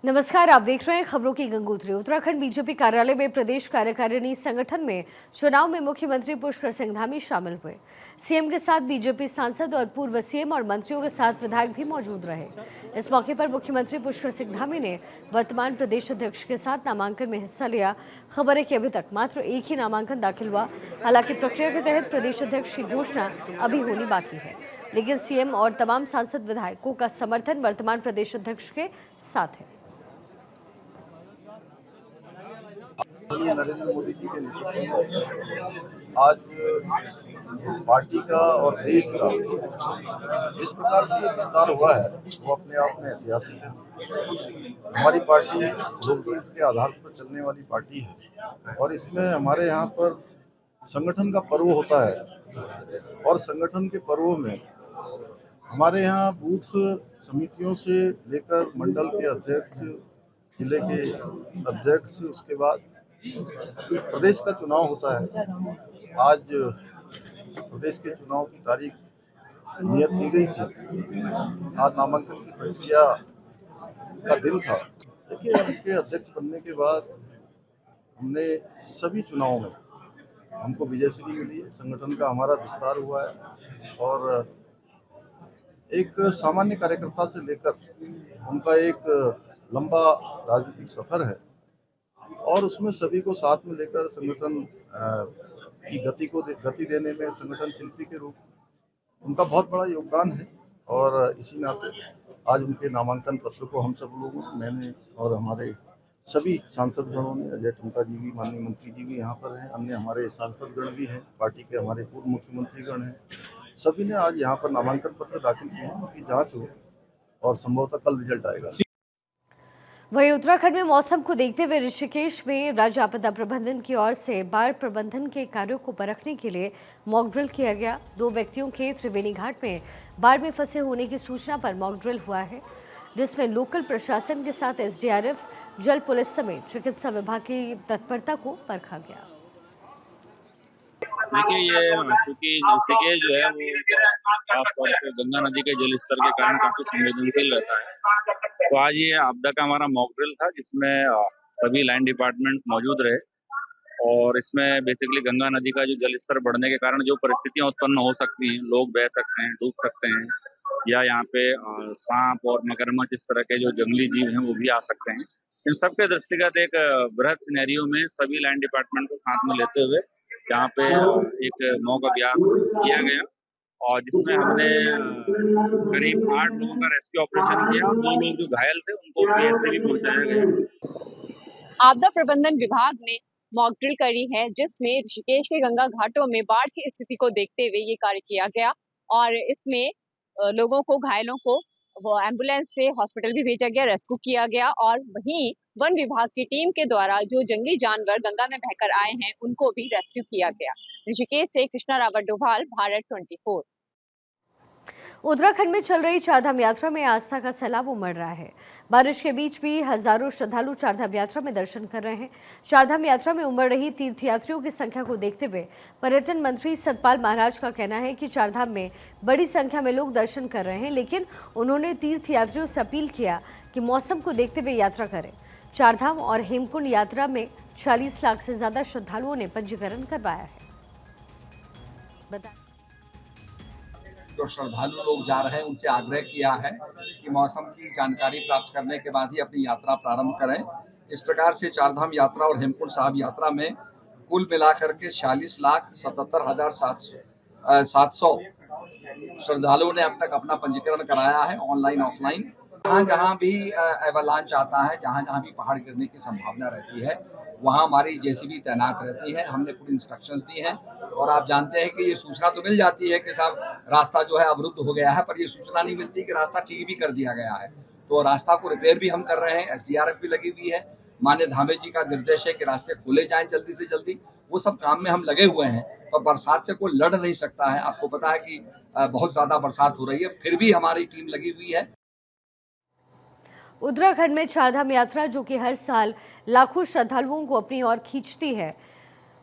नमस्कार, आप देख रहे हैं खबरों की गंगोत्री। उत्तराखंड बीजेपी कार्यालय में प्रदेश कार्यकारिणी संगठन में चुनाव में मुख्यमंत्री पुष्कर सिंह धामी शामिल हुए। सीएम के साथ बीजेपी सांसद और पूर्व सीएम और मंत्रियों के साथ विधायक भी मौजूद रहे। इस मौके पर मुख्यमंत्री पुष्कर सिंह धामी ने वर्तमान प्रदेश अध्यक्ष के साथ नामांकन में हिस्सा लिया। खबर है कि अभी तक मात्र एक ही नामांकन दाखिल हुआ। हालांकि प्रक्रिया के तहत प्रदेश अध्यक्ष की घोषणा अभी होनी बाकी है, लेकिन सीएम और तमाम सांसद विधायकों का समर्थन वर्तमान प्रदेश अध्यक्ष के साथ है। नरेंद्र मोदी जी के नेतृत्व में आज पार्टी का और देश का जिस प्रकार से विस्तार हुआ है वो अपने आप में ऐतिहासिक है। हमारी पार्टी लोकतंत्र के आधार पर चलने वाली पार्टी है और इसमें हमारे यहाँ पर संगठन का पर्व होता है और संगठन के पर्व में हमारे यहाँ बूथ समितियों से लेकर मंडल के अध्यक्ष, जिले के अध्यक्ष, उसके बाद प्रदेश का चुनाव होता है। आज प्रदेश के चुनाव की तारीख नियत की गई थी। आज नामांकन की प्रक्रिया का दिन था। देखिए, उनके अध्यक्ष बनने के बाद हमने सभी चुनावों में हमको विजयश्री मिली है। संगठन का हमारा विस्तार हुआ है और एक सामान्य कार्यकर्ता से लेकर उनका एक लंबा राजनीतिक सफर है और उसमें सभी को साथ में लेकर संगठन की गति देने में संगठन शिल्पी के रूप उनका बहुत बड़ा योगदान है और इसी नाते आज उनके नामांकन पत्र को हम सब लोगों, मैंने और हमारे सभी सांसद गणों ने, अजय टुमका जी भी, माननीय मंत्री जी भी यहाँ पर हैं, अन्य हमारे सांसद गण भी हैं, पार्टी के हमारे पूर्व मुख्यमंत्री गण हैं, सभी ने आज यहाँ पर नामांकन पत्र दाखिल किए हैं। उनकी जाँच हो और संभवतः कल रिजल्ट आएगा। वहीं उत्तराखंड में मौसम को देखते हुए ऋषिकेश में राज्य आपदा प्रबंधन की ओर से बाढ़ प्रबंधन के कार्यों को परखने के लिए मॉक ड्रिल किया गया। 2 व्यक्तियों के त्रिवेणी घाट में बाढ़ में फंसे होने की सूचना पर मॉक ड्रिल हुआ है, जिसमें लोकल प्रशासन के साथ एसडीआरएफ, जल पुलिस समेत चिकित्सा विभाग की तत्परता को परखा गया। देखिए, ये क्योंकि ऋषिकेश जो है वो खासतौर पे गंगा नदी के जल स्तर के कारण काफी संवेदनशील रहता है। तो आज ये आपदा का हमारा मॉक ड्रिल था, जिसमें सभी लाइन डिपार्टमेंट मौजूद रहे और इसमें बेसिकली गंगा नदी का जो जल स्तर बढ़ने के कारण जो परिस्थितियां उत्पन्न हो सकती हैं, लोग बह सकते हैं, डूब सकते हैं, या यहाँ पे सांप और मगरमच्छ इस तरह के जो जंगली जीव हैं वो भी आ सकते हैं। इन सब के दृष्टिगत एक बृहद सिनेरियो में सभी लाइन डिपार्टमेंट को साथ में लेते हुए यहाँ पे एक मॉक अभ्यास किया गया और जिसमें हमने करीब 8 लोगों का रेस्क्यू ऑपरेशन किया। 2 लोग जो घायल थे उनको पीएचसी भी पहुंचाया गया। आपदा प्रबंधन विभाग ने मॉक ड्रिल करी है, जिसमें ऋषिकेश के गंगा घाटों में बाढ़ की स्थिति को देखते हुए ये कार्य किया गया और इसमें लोगों को, घायलों को वो एम्बुलेंस से हॉस्पिटल भी भेजा गया, रेस्क्यू किया गया और वहीं वन विभाग की टीम के द्वारा जो जंगली जानवर गंगा में बहकर आए हैं उनको भी रेस्क्यू किया गया। ऋषिकेश से कृष्णा रावत डोभाल, भारत 24। उत्तराखंड में चल रही चारधाम यात्रा में आस्था का सैलाब उमड़ रहा है। बारिश के बीच भी हजारों श्रद्धालु चारधाम यात्रा में दर्शन कर रहे हैं। चारधाम यात्रा में उमड़ रही तीर्थयात्रियों की संख्या को देखते हुए पर्यटन मंत्री सतपाल महाराज का कहना है कि चारधाम में बड़ी संख्या में लोग दर्शन कर रहे हैं, लेकिन उन्होंने तीर्थयात्रियों से अपील किया कि मौसम को देखते हुए यात्रा करें। चारधाम और हेमकुंड यात्रा में 40 लाख से ज्यादा श्रद्धालुओं ने पंजीकरण करवाया है। जो श्रद्धालु लोग जा रहे हैं उनसे आग्रह किया है कि मौसम की जानकारी प्राप्त करने के बाद ही अपनी यात्रा प्रारंभ करें। इस प्रकार से चारधाम यात्रा और हेमकुंड साहिब यात्रा में कुल मिलाकर के 46,77,700 श्रद्धालुओं ने अब तक अपना पंजीकरण कराया है, ऑनलाइन ऑफलाइन। जहाँ भी एवलांच आता है, जहाँ भी पहाड़ गिरने की संभावना रहती है, वहाँ हमारी जेसीबी तैनात रहती है। हमने पूरी इंस्ट्रक्शंस दी हैं और आप जानते हैं कि ये सूचना तो मिल जाती है कि साहब रास्ता जो है अवरुद्ध हो गया है, पर ये सूचना नहीं मिलती कि रास्ता ठीक भी कर दिया गया है। तो रास्ता को रिपेयर भी हम कर रहे हैं, एसडीआरएफ भी लगी हुई है। माननीय धामे जी का निर्देश है कि रास्ते खोले जाएं जल्दी से जल्दी। वो सब काम में हम लगे हुए हैं, पर बरसात से कोई लड़ नहीं सकता है। आपको पता है कि बहुत ज्यादा बरसात हो रही है, फिर भी हमारी टीम लगी हुई है। उत्तराखंड में चारधाम यात्रा, जो कि हर साल लाखों श्रद्धालुओं को अपनी ओर खींचती है,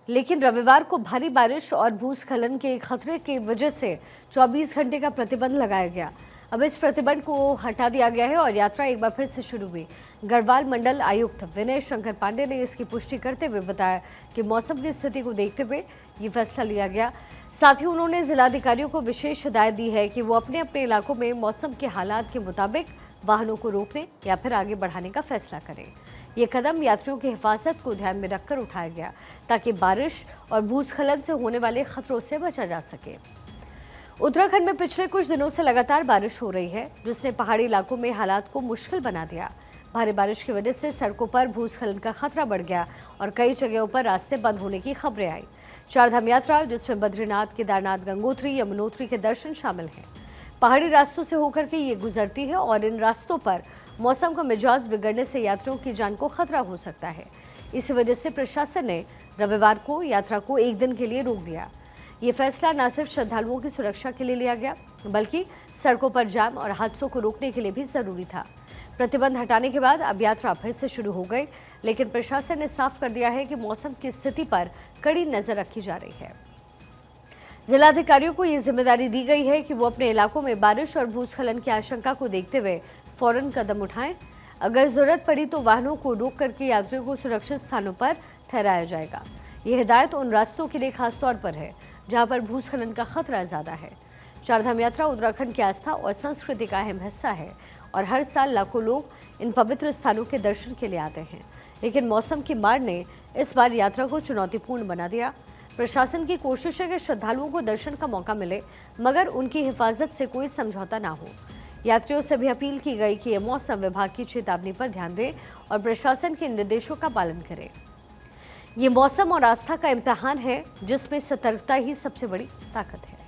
लेकिन रविवार को भारी बारिश और भूस्खलन के खतरे की वजह से 24 घंटे का प्रतिबंध लगाया गया। अब इस प्रतिबंध को हटा दिया गया है और यात्रा एक बार फिर से शुरू हुई। गढ़वाल मंडल आयुक्त विनय शंकर पांडे ने इसकी पुष्टि करते हुए बताया कि मौसम की स्थिति को देखते हुए ये फैसला लिया गया। साथ ही उन्होंने जिलाधिकारियों को विशेष हिदायत दी है कि वो अपने अपने इलाकों में मौसम के हालात के मुताबिक वाहनों को रोकने या फिर आगे बढ़ाने का फैसला करें। ये कदम यात्रियों की हिफाजत को ध्यान में रखकर उठाया गया ताकि बारिश और भूस्खलन से होने वाले खतरों से बचा जा सके। उत्तराखंड में पिछले कुछ दिनों से लगातार बारिश हो रही है, जिसने पहाड़ी इलाकों में हालात को मुश्किल बना दिया। भारी बारिश की वजह से सड़कों पर भूस्खलन का खतरा बढ़ गया और कई जगहों पर रास्ते बंद होने की खबरें आई। चारधाम यात्रा, जिसमें बद्रीनाथ, केदारनाथ, गंगोत्री, यमुनोत्री के दर्शन शामिल हैं, पहाड़ी रास्तों से होकर के ये गुजरती है और इन रास्तों पर मौसम का मिजाज बिगड़ने से यात्रियों की जान को खतरा हो सकता है। इसी वजह से प्रशासन ने रविवार को यात्रा को एक दिन के लिए रोक दिया। ये फैसला न सिर्फ श्रद्धालुओं की सुरक्षा के लिए लिया गया, बल्कि सड़कों पर जाम और हादसों को रोकने के लिए भी जरूरी था। प्रतिबंध हटाने के बाद अब यात्रा फिर से शुरू हो गई, लेकिन प्रशासन ने साफ कर दिया है कि मौसम की स्थिति पर कड़ी नजर रखी जा रही है। जिलाधिकारियों को ये जिम्मेदारी दी गई है कि वो अपने इलाकों में बारिश और भूस्खलन की आशंका को देखते हुए फौरन कदम उठाएं। अगर जरूरत पड़ी तो वाहनों को रोक करके यात्रियों को सुरक्षित स्थानों पर ठहराया जाएगा। ये हिदायत उन रास्तों के लिए खासतौर पर है जहां पर भूस्खलन का खतरा ज्यादा है। चारधाम यात्रा उत्तराखंड की आस्था और संस्कृति का अहम हिस्सा है और हर साल लाखों लोग इन पवित्र स्थानों के दर्शन के लिए आते हैं, लेकिन मौसम की मार ने इस बार यात्रा को चुनौतीपूर्ण बना दिया। प्रशासन की कोशिश है कि श्रद्धालुओं को दर्शन का मौका मिले, मगर उनकी हिफाजत से कोई समझौता ना हो। यात्रियों से भी अपील की गई कि ये मौसम विभाग की चेतावनी पर ध्यान दें और प्रशासन के निर्देशों का पालन करें। ये मौसम और आस्था का इम्तिहान है, जिसमें सतर्कता ही सबसे बड़ी ताकत है।